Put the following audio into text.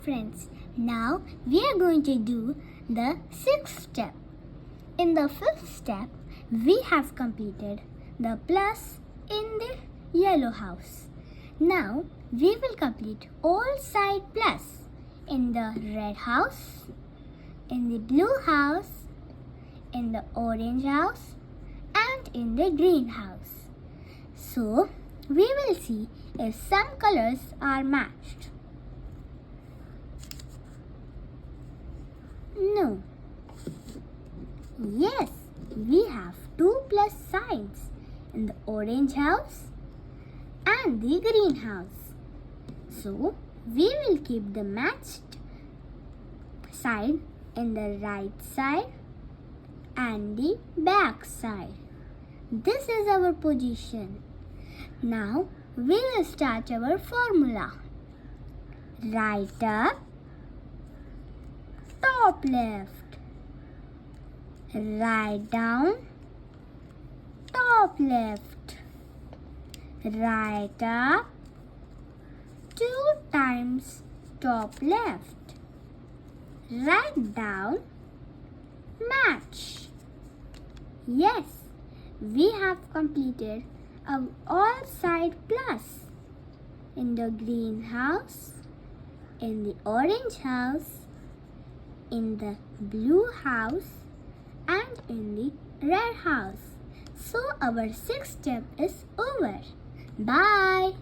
friends, now we are going to do the sixth step. In the fifth step, we have completed the plus in the yellow house. Now we will complete all side plus in the red house, in the blue house, in the orange house, and in the green house. So we will see if some colors are matched. No. Yes, we have two plus signs in the orange house and the green house. So we will keep the matched side in the right side and the back side. This is our position. Now we will start our formula. Right up, top left. Right down, top left. Right up, 2 times top left. Right down, match. Yes, we have completed our all side plus in the green house, in the orange house, in the blue house, and in the red house. So our sixth step is over. Bye.